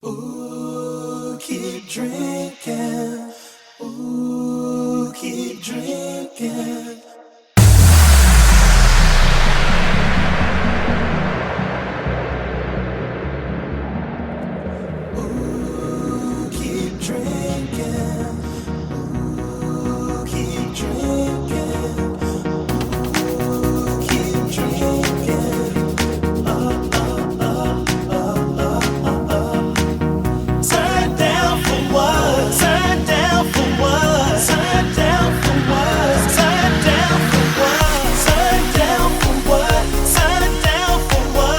Ooh, keep drinking. Ooh, keep drinking. Ooh, keep drinking. Ooh, keep drinking. Ooh, keep drinking. Turn down for what? Turn down for what? Turn down for what? Turn down for what? Turn down for what? Turn down for what?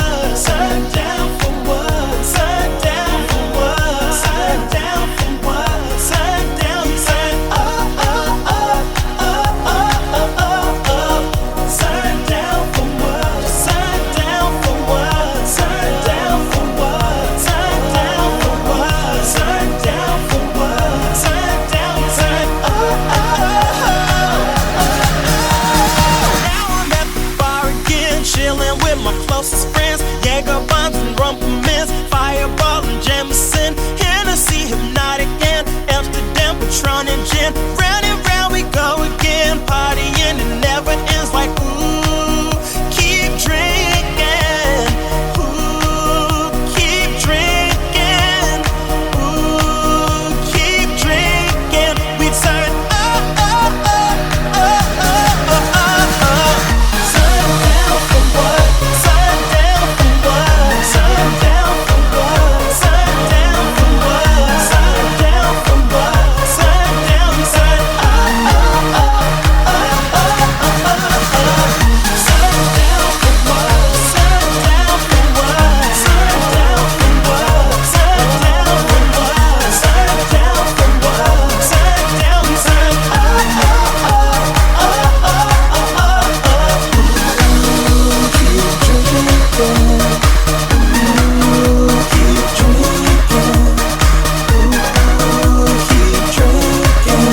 Turn down for what? Turn down for what? Turn down for what? Turn down, turn up, up, up, up, up, up, up. Turn down for what? Turn down for what? Turn down for what? Turn down for what? Turn down for what? Turn down, turn up, up, up. Now I'm at the bar again, chilling with my closest friends. Jaeger bombs and Rumplemans, Fireball and Jameson, Hennessy, Hypnotic and Amsterdam, Patron and gin. Round and round we go again, partying and never ends. Like ooh, keep drinking. Ooh, keep drinking. Ooh, keep drinking. We turn up, up, up, up, up, up, up, up. Turn down for what? Turn down for what? Turn down for what? Turn down for what? Turn down for what? Turn down, turn up, up, up, up, up, up, up, up. Turn down for what? Turn down for what? Turn down for what? Turn down for what? Turn down for what? Turn down, turn up, up, up, up, up, up, up. Ooh, keep drinking. Ooh, keep drinking. Ooh, keep drinking.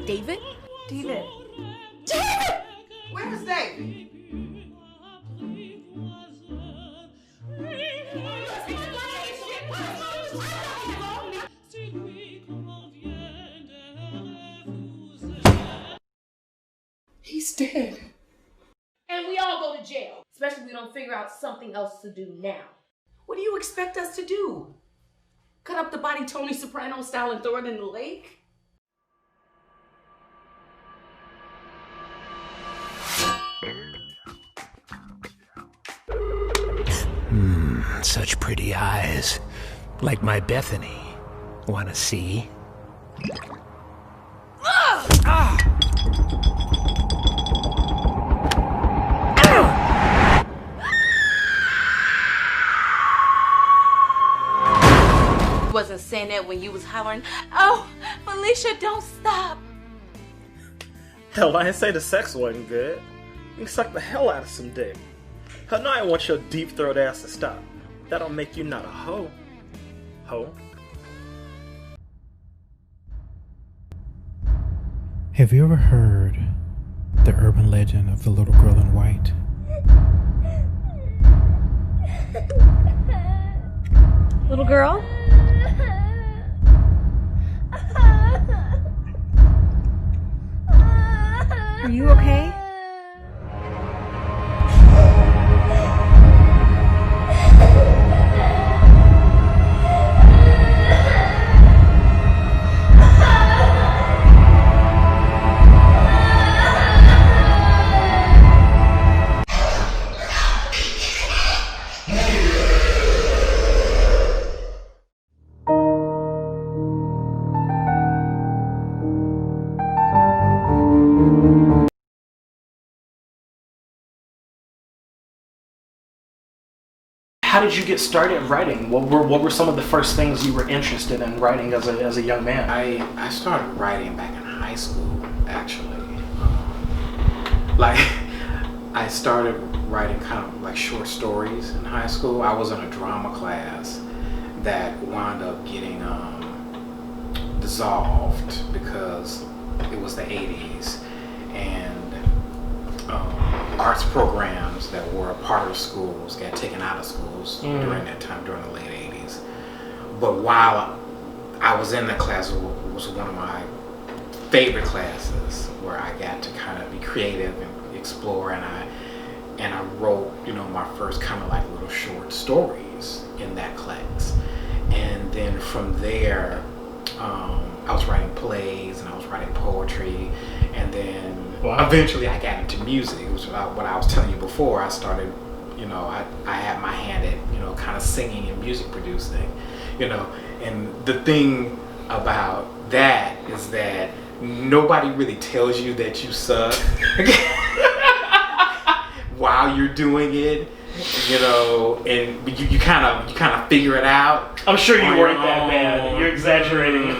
David? David. Where's David? He's dead. And we all go to jail. Especially if we don't figure out something else to do now. What do you expect us to do? Cut up the body Tony Soprano style and throw it in the lake? Such pretty eyes. Like my Bethany. Wanna see? Wasn't saying that when you was hollering, "Oh, Felicia, don't stop." Hell, I didn't say the sex wasn't good. You can suck the hell out of some dick. Hell no, I want your deep throat ass to stop. That'll make you not a hoe. Hoe? Have you ever heard the urban legend of the little girl in white? Little girl? Are you okay? How did you get started writing? What were some of the first things you were interested in writing as a young man? I started writing back in high school, actually. Like, I started writing kind of like short stories in high school. I was in a drama class that wound up getting dissolved because it was the 80s, and arts programs that were a part of schools got taken out of schools during that time, during the late 80s. But while I was in that class, it was one of my favorite classes where I got to kind of be creative and explore, and I wrote, my first kind of like little short stories in that class. And then from there, I was writing plays and I was writing poetry, and then eventually I got into music. It was what I was telling you before. I started, I had my hand at, kind of singing and music producing, and the thing about that is that nobody really tells you that you suck while you're doing it, and you kind of figure it out. I'm sure you weren't that bad. You're exaggerating.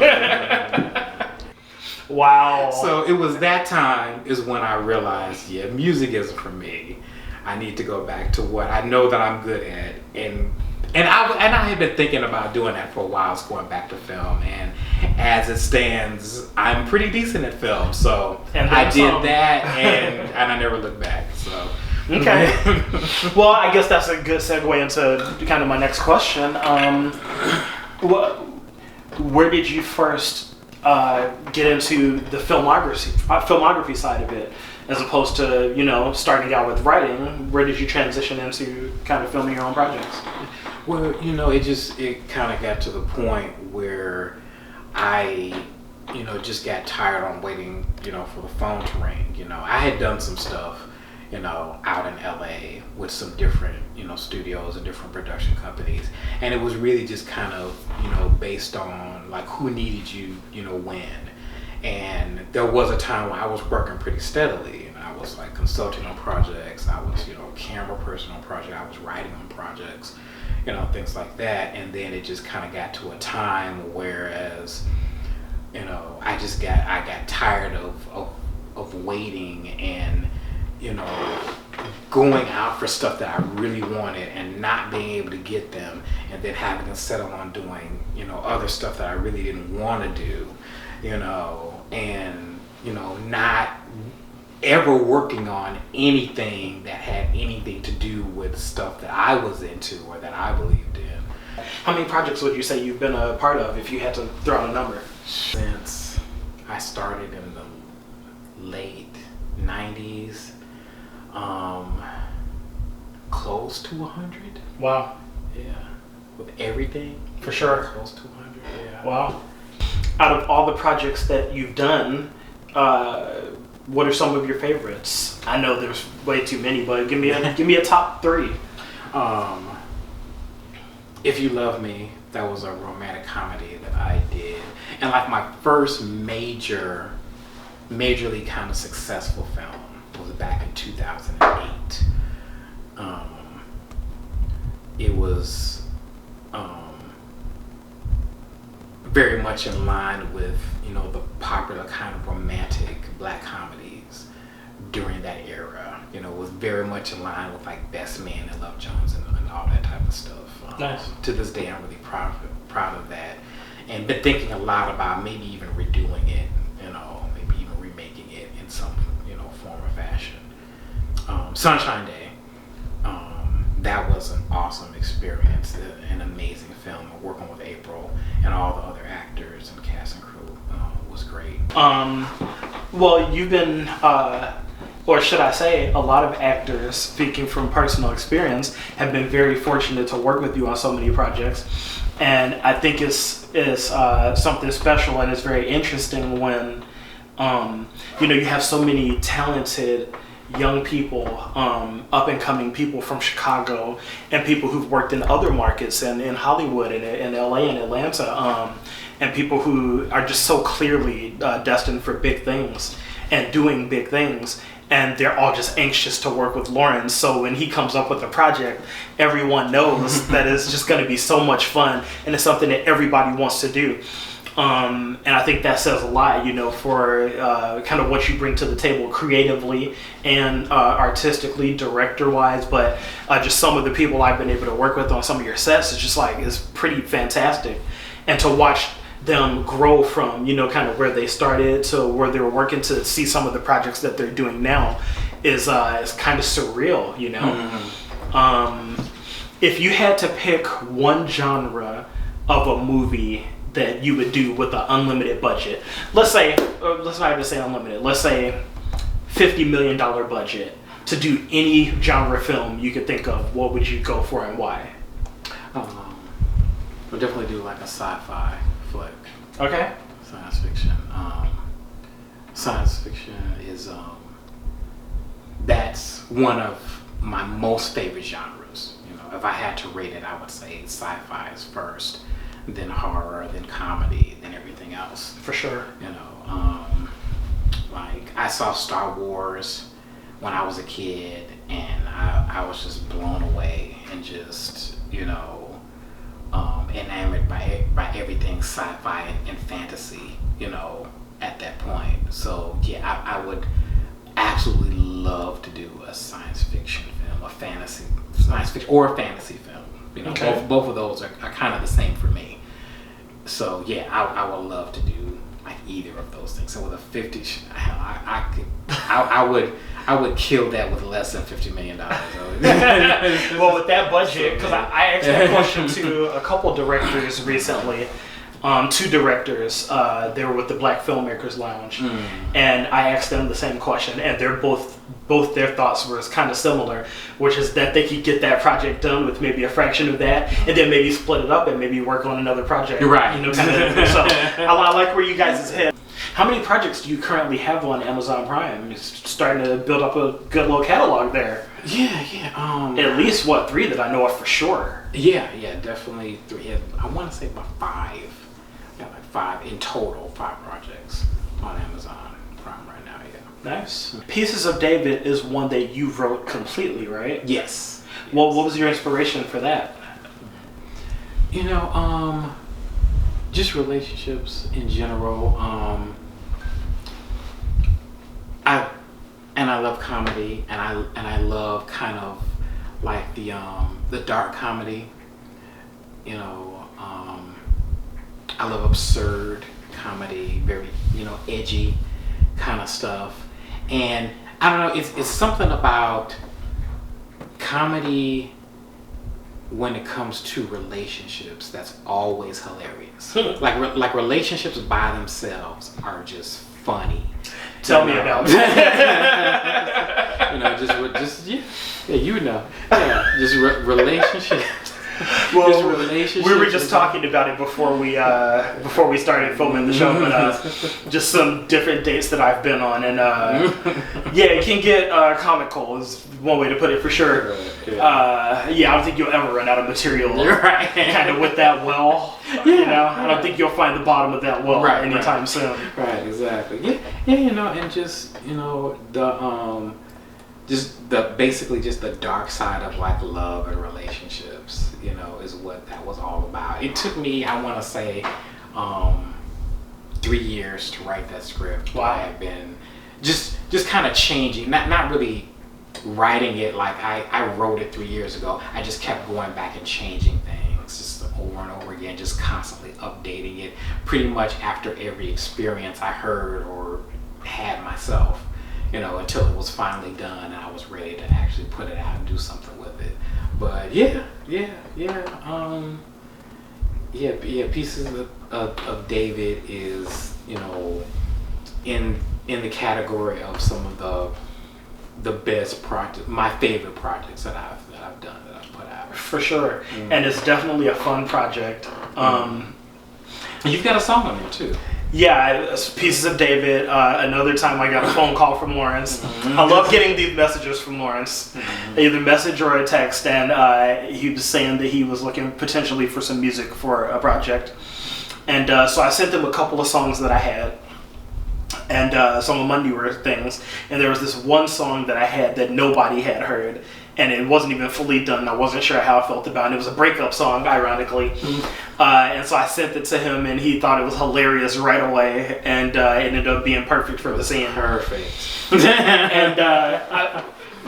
Wow. So it was that time is when I realized, music isn't for me. I need to go back to what I know that I'm good at, and I had been thinking about doing that for a while, going back to film, and as it stands, I'm pretty decent at film. So I did that, and I never looked back. So. Okay. Well, I guess that's a good segue into kind of my next question. Where did you first get into the filmography side of it, as opposed to starting out with writing? Where did you transition into kind of filming your own projects? Well, it kind of got to the point where I just got tired on waiting for the phone to ring. I had done some stuff out in LA with some different, studios and different production companies. And it was really just kind of, based on like who needed you, when. And there was a time when I was working pretty steadily, and I was like consulting on projects. I was, camera person on projects. I was writing on projects, things like that. And then it just kind of got to a time whereas, I got tired of waiting and, going out for stuff that I really wanted and not being able to get them, and then having to settle on doing, other stuff that I really didn't want to do, and, not ever working on anything that had anything to do with stuff that I was into or that I believed in. How many projects would you say you've been a part of, if you had to throw out a number? Since I started in the late 90s, close to 100. Wow. Yeah. With everything. For sure. Close to 100, yeah. Wow. Out of all the projects that you've done, what are some of your favorites? I know there's way too many, but give me a top 3. If You Love Me, that was a romantic comedy that I did. And like my first majorly kind of successful film was back in 2008. It was very much in line with the popular kind of romantic black comedies during that era. It was very much in line with like Best Man and Love Jones and all that type of stuff. Nice. To this day, I'm really proud of that, and been thinking a lot about maybe even redoing it, maybe even remaking it in some form or fashion. Sunshine Day, that was an awesome experience, an amazing film. Working with April and all the other actors and cast and crew was great. Well, you've been, or should I say, a lot of actors, speaking from personal experience, have been very fortunate to work with you on so many projects. And I think it's something special, and it's very interesting when, you have so many talented young people, up and coming people from Chicago, and people who've worked in other markets and in Hollywood and in LA and Atlanta, and people who are just so clearly destined for big things and doing big things. And they're all just anxious to work with Lawrence. So when he comes up with a project, everyone knows that it's just going to be so much fun, and it's something that everybody wants to do. And I think that says a lot, for kind of what you bring to the table creatively and artistically, director-wise. But just some of the people I've been able to work with on some of your sets is just like, it's pretty fantastic. And to watch them grow from, kind of where they started to where they were working to see some of the projects that they're doing now is kind of surreal, If you had to pick one genre of a movie that you would do with an unlimited budget, let's not even say unlimited, let's say $50 million budget to do any genre film you could think of, what would you go for and why? We'll definitely do like a sci-fi flick. Okay. Science fiction. Science fiction is that's one of my most favorite genres. If I had to rate it, I would say sci-fi is first, then horror, then comedy, then everything else. For sure. Like I saw Star Wars when I was a kid, and I was just blown away and just enamored by everything sci-fi and fantasy, at that point. So yeah, I would absolutely love to do a science fiction film, science fiction or a fantasy film. Okay. Both of those are kind of the same for me. So yeah, I would love to do like either of those things. So with a 50, I would kill that with less than $50 million. Well, with that budget, because I asked that question to a couple directors recently. 2 directors, they were with the Black Filmmakers Lounge, and I asked them the same question, and they're both their thoughts were kind of similar, which is that they could get that project done with maybe a fraction of that, and then maybe split it up and maybe work on another project. Right. Kind of. So I like where you guys' head. How many projects do you currently have on Amazon Prime? You're starting to build up a good little catalog there. Yeah. At least 3 that I know of for sure. Yeah, definitely 3. I want to say about 5. Yeah, like 5 in total, 5 projects on Amazon Prime right now. Yeah. Nice. Pieces of David is one that you wrote completely, right? Yes. Well, what was your inspiration for that? Just relationships in general. I love comedy, and I love kind of like the dark comedy. I love absurd comedy, very edgy kind of stuff, and I don't know. It's something about comedy when it comes to relationships that's always hilarious. like relationships by themselves are just funny. Tell me about it. Relationships. Well, we were just talking about it before we started filming the show, but just some different dates that I've been on, and it can get comical is one way to put it for sure. I don't think you'll ever run out of material kind of with that well. I don't think you'll find the bottom of that well anytime soon. Right, exactly. And just basically the dark side of like love and relationships, is what that was all about. It took me, I want to say, 3 years to write that script. Wow. I have been just kind of changing, not really writing it like I wrote it 3 years ago. I just kept going back and changing things just over and over again, just constantly updating it pretty much after every experience I heard or had myself. Until it was finally done and I was ready to actually put it out and do something with it. But Pieces of David is, in the category of some of the best projects, my favorite projects that I've done, that I've put out. For sure. And it's definitely a fun project. You've got a song on there too. Yeah, Pieces of David. Another time I got a phone call from Lawrence. I love getting these messages from Lawrence, either message or a text, and he was saying that he was looking potentially for some music for a project. And so I sent him a couple of songs that I had. and some of my newer things. And there was this one song that I had that nobody had heard, and it wasn't even fully done. I wasn't sure how I felt about it. It was a breakup song, ironically. And so I sent it to him, and he thought it was hilarious right away, and it ended up being perfect for the scene. Perfect. And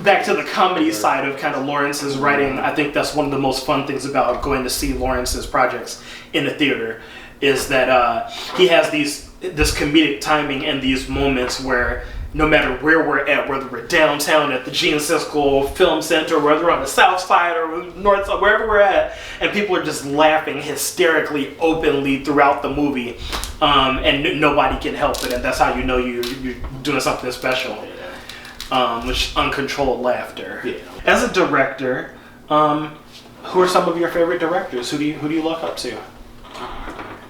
back to the comedy side of kind of Lawrence's writing, I think that's one of the most fun things about going to see Lawrence's projects in the theater, is that he has this comedic timing and these moments where no matter where we're at, whether we're downtown at the Gene Siskel Film Center, whether we're on the south side or north side, wherever we're at, and people are just laughing hysterically, openly throughout the movie, and nobody can help it, and that's how you know you're doing something special, which uncontrolled laughter. Yeah. As a director, who are some of your favorite directors? Who do you look up to?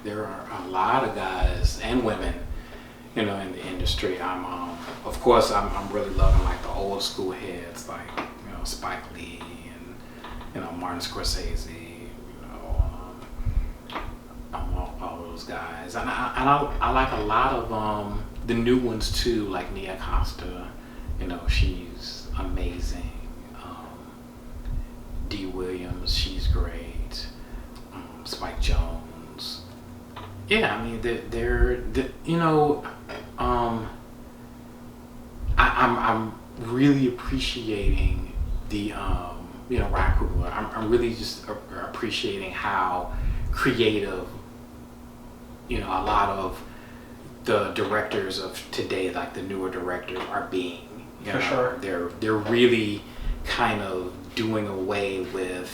There are a lot of guys and women, in the industry. Of course, I'm really loving like the old school heads, like Spike Lee and Martin Scorsese, all those guys, and I like a lot of the new ones too, like Nia Costa. She's amazing. Dee Williams, she's great. Spike Jones. Yeah, I mean, I'm really appreciating the, Ryan Coogler. I'm really just appreciating how creative, a lot of the directors of today, like the newer directors, are being. For sure. They're really kind of doing away with,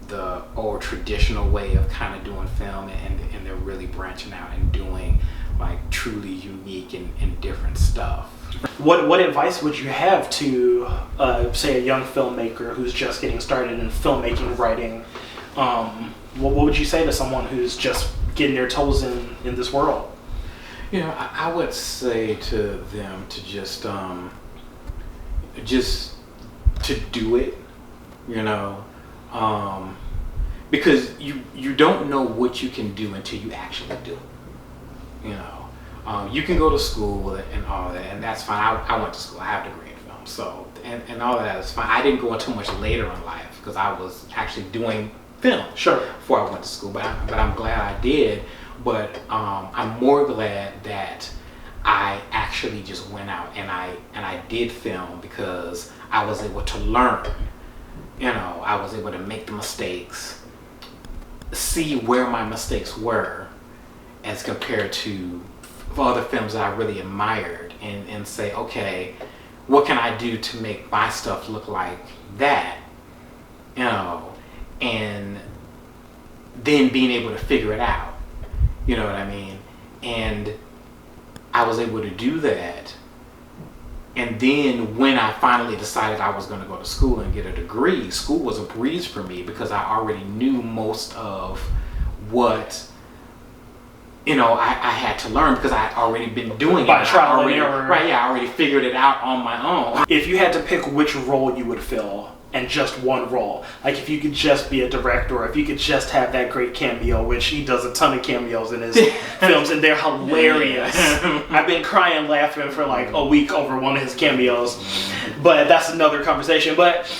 the old traditional way of kind of doing film, and they're really branching out and doing like truly unique and different stuff. What advice would you have to, say, a young filmmaker who's just getting started in filmmaking, writing? What would you say to someone who's just getting their toes in this world? I would say to them to just to do it, because you don't know what you can do until you actually do it. You can go to school and all that, and that's fine. I went to school. I have a degree in film, so and all of that is fine. I didn't go until much later in life because I was actually doing film before I went to school. But I'm glad I did. But I'm more glad that I actually just went out and I did film, because I was able to learn. I was able to make the mistakes, see where my mistakes were as compared to other films that I really admired, and say, okay, what can I do to make my stuff look like that? And then being able to figure it out. You know what I mean? And I was able to do that. And then when I finally decided I was going to go to school and get a degree, school was a breeze for me, because I already knew most of what I had to learn, because I had already been doing By it. trial and error. Right, yeah, I already figured it out on my own. If you had to pick which role you would fill, and just one role, like if you could just be a director, or if you could just have that great cameo, which he does a ton of cameos in his films, and they're hilarious. I've been crying laughing for like a week over one of his cameos, but that's another conversation. But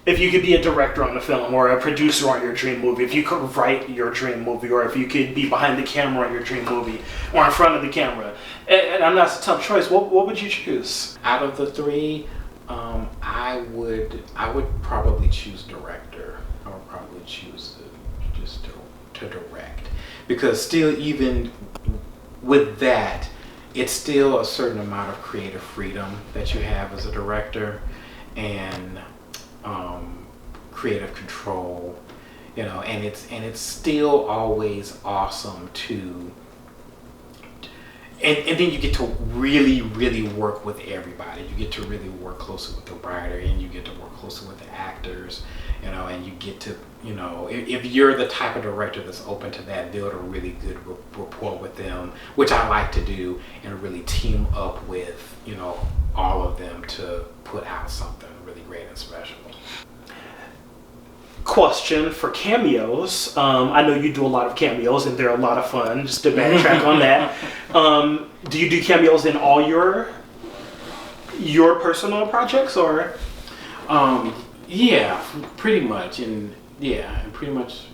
if you could be a director on a film, or a producer on your dream movie, if you could write your dream movie, or if you could be behind the camera on your dream movie, or in front of the camera, and I know that's a tough choice, what would you choose? Out of the three, I would probably choose director. I would probably choose to direct, because still, even with that, it's still a certain amount of creative freedom that you have as a director, and creative control, and it's still always awesome to. And then you get to really, really work with everybody. You get to really work closely with the writer, and you get to work closely with the actors, and you get to, if you're the type of director that's open to that, build a really good rapport with them, which I like to do, and really team up with, all of them to put out something really great and special. question for Cameos. I know you do a lot of cameos, and they're a lot of fun. Just to backtrack on that, do you do cameos in all your personal projects, or? Yeah, pretty much, and pretty much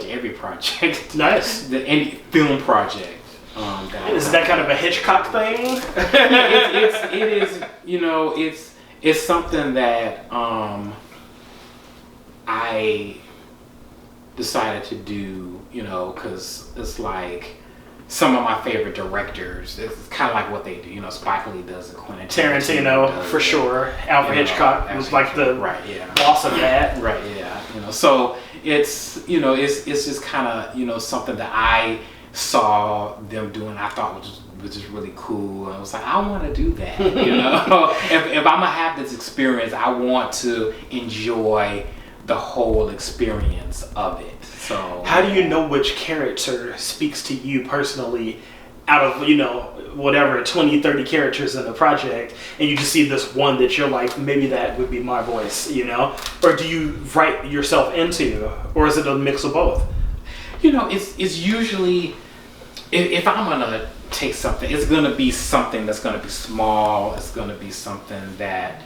every project. Nice. Any film project. Is that kind of a Hitchcock thing? It is. You know, it's something that I decided to do. You know, because it's like some of my favorite directors. It's kind of like what they do. You know, Spike Lee does it, Quentin Tarantino does for it. sure. Alfred Hitchcock was like the boss of that. Right. Yeah. You know, so it's just kind of something that I saw them doing. I thought was just really cool. I was like, I want to do that. You know, if I'm gonna have this experience, I want to enjoy the whole experience of it. So how do you know which character speaks to you personally out of, whatever, 20, 30 characters in the project, and you just see this one that you're like, maybe that would be my voice, Or do you write yourself into, or is it a mix of both? It's usually, if I'm gonna take something, it's gonna be something that's gonna be small. It's gonna be something that,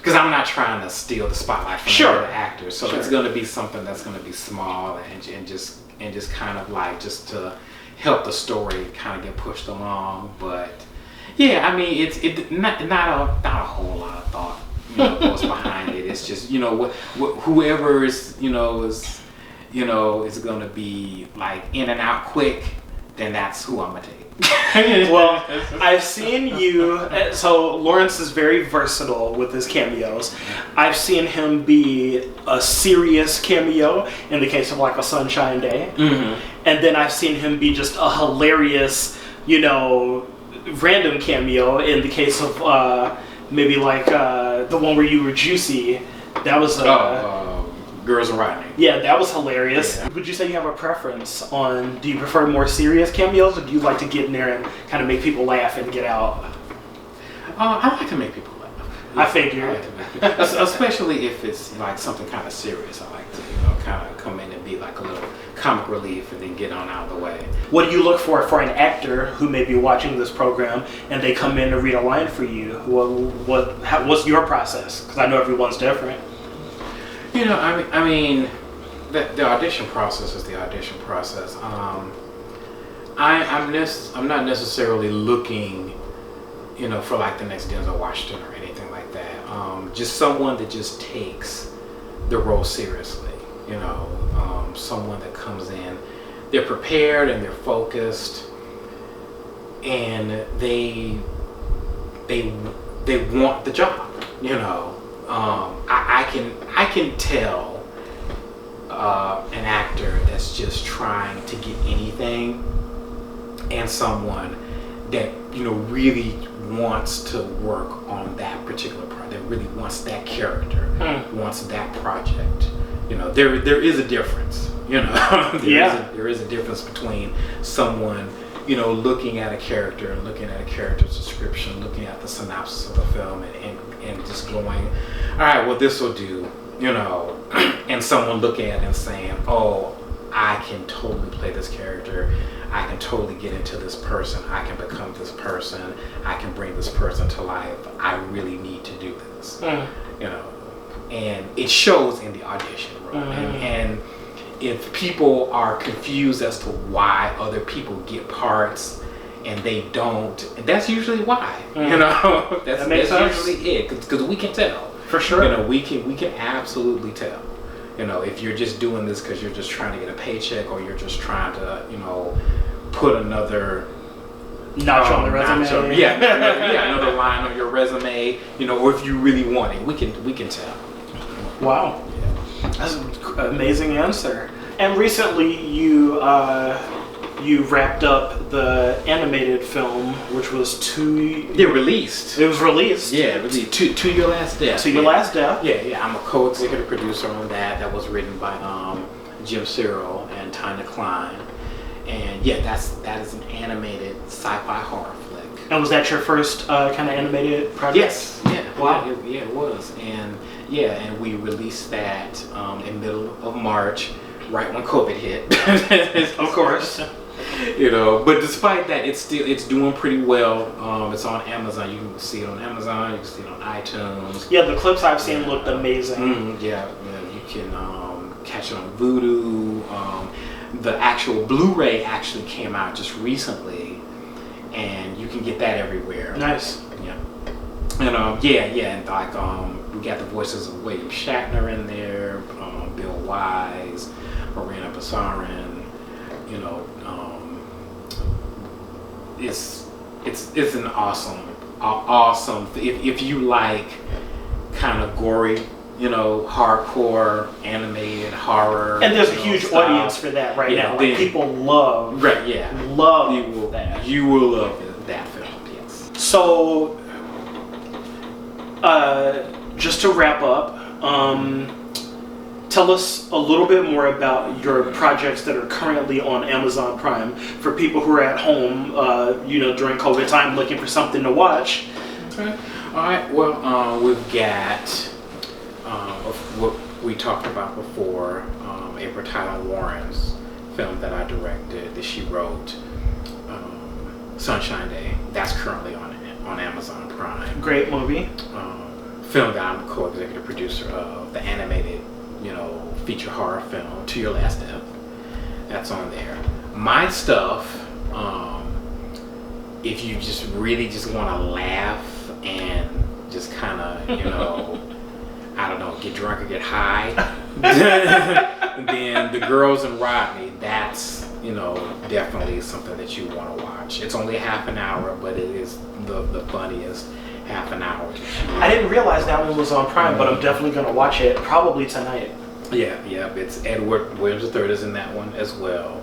because I'm not trying to steal the spotlight from the other actors. So it's gonna be something that's gonna be small and just kind of like just to help the story kind of get pushed along. But yeah, I mean, it's not a whole lot of thought goes behind it. It's just whoever is is going to be like in and out quick, then that's who I'm gonna take. Well, I've seen you. So Lawrence is very versatile with his cameos. I've seen him be a serious cameo in the case of like A Sunshine Day, and then I've seen him be just a hilarious, random cameo in the case of maybe like the one where you were Juicy. That was Girls Are Riding. Yeah, that was hilarious. Yeah. Would you say you have a preference on, do you prefer more serious cameos, or do you like to get in there and kind of make people laugh and get out? I like to make people laugh. I figure. Especially if it's like something kind of serious. I like to, kind of come in and be like a little comic relief and then get on out of the way. What do you look for an actor who may be watching this program and they come in to read a line for you? What's your process? Because I know everyone's different. I mean, the audition process is the audition process. I'm not necessarily looking, for like the next Denzel Washington or anything like that. Just someone that just takes the role seriously. Someone that comes in, they're prepared and they're focused, and they want the job. I can tell an actor that's just trying to get anything, and someone that really wants to work on that particular project, that really wants that character, wants that project. There is a difference. There is a difference between someone looking at a character and looking at a character's description, looking at the synopsis of the film, and just going, all right, well, this will do, and someone looking at it and saying, oh, I can totally play this character. I can totally get into this person. I can become this person. I can bring this person to life. I really need to do this, and it shows in the audition room. And if people are confused as to why other people get parts and they don't, that's usually why. That's usually it, because we can tell for sure. We can absolutely tell. If you're just doing this because you're just trying to get a paycheck, or you're just trying to put another notch on the resume. Another line on your resume. Or if you really want it, we can tell. Wow. That's an amazing answer. And recently you wrapped up the animated film, which was released. It was released. Yeah, released. To Your Last Death. To Your Last Death. Yeah. I'm a co-executive producer on that. That was written by Jim Cyril and Tina Klein. And yeah, that is an animated sci-fi horror flick. And was that your first kind of animated project? Yes. Yeah. Wow. Yeah, it was. And we released that in middle of March, right when COVID hit. Of course. You know, but despite that, it's doing pretty well. It's on Amazon. You can see it on Amazon. You can see it on iTunes. Yeah, the clips I've seen looked amazing. Yeah, you can catch it on Vudu. The actual Blu-ray actually came out just recently, and you can get that everywhere. Nice. Yeah. And and like we got the voices of William Shatner in there, Bill Wise, Marina Basarin. You know, it's an awesome. If you like kind of gory, you know, hardcore animated horror, And there's a huge style. audience for that right Yeah, now. Like then- people love love that. You will love that film. Yes. So, just to wrap up, tell us a little bit more about your projects that are currently on Amazon Prime for people who are at home, during COVID time looking for something to watch. Okay. All right. Well, we've got what we talked about before, April Tyler Warren's film that I directed, that she wrote, Sunshine Day. That's currently on Amazon Prime. Great movie. Film that I'm co-executive producer of, the animated, feature horror film To Your Last Step. That's on there. My stuff, if you just really just want to laugh and just kind of, I don't know, get drunk or get high, then The Girls and Rodney, that's, definitely something that you want to watch. It's only half an hour, but it is the funniest half an hour. I didn't realize that one was on Prime, but I'm definitely going to watch it probably tonight. Yeah, it's Edward Williams III is in that one as well.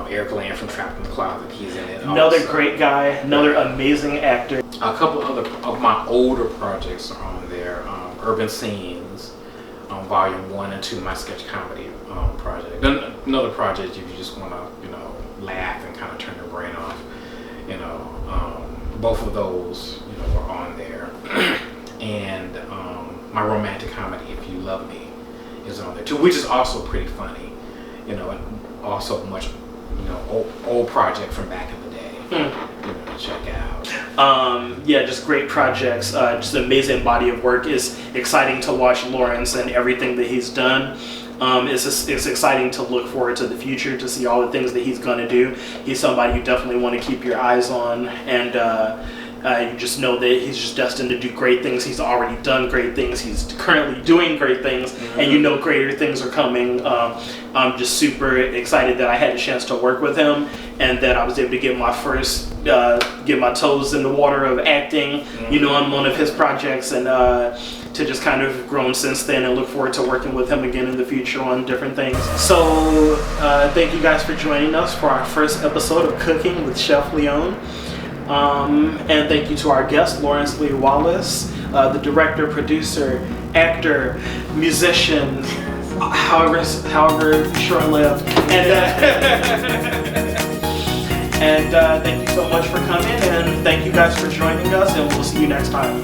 Eric Land from Trapped in the Closet, he's in it. Another also. great guy, another amazing actor. A couple other of my older projects are on there. Urban Scenes, Volume 1 and 2, my sketch comedy project. Another project if you just want to, laugh and kind of turn your brain off. Both of those, are on there. And my romantic comedy, If You Love Me, is on there too, which is also pretty funny. And also much, old project from back in the day. Check out. Just great projects. Just an amazing body of work. It's exciting to watch Lawrence and everything that he's done. It's exciting to look forward to the future, to see all the things that he's going to do. He's somebody you definitely want to keep your eyes on, and you just know that he's just destined to do great things. He's already done great things. He's currently doing great things, and greater things are coming. I'm just super excited that I had a chance to work with him, and that I was able to get my first, get my toes in the water of acting, on one of his projects, and to just kind of grown since then, and look forward to working with him again in the future on different things. So thank you guys for joining us for our first episode of Cooking with Chef Leone. And thank you to our guest, Lawrence Lee Wallace, the director, producer, actor, musician, however short-lived. And thank you so much for coming, and thank you guys for joining us, and we'll see you next time.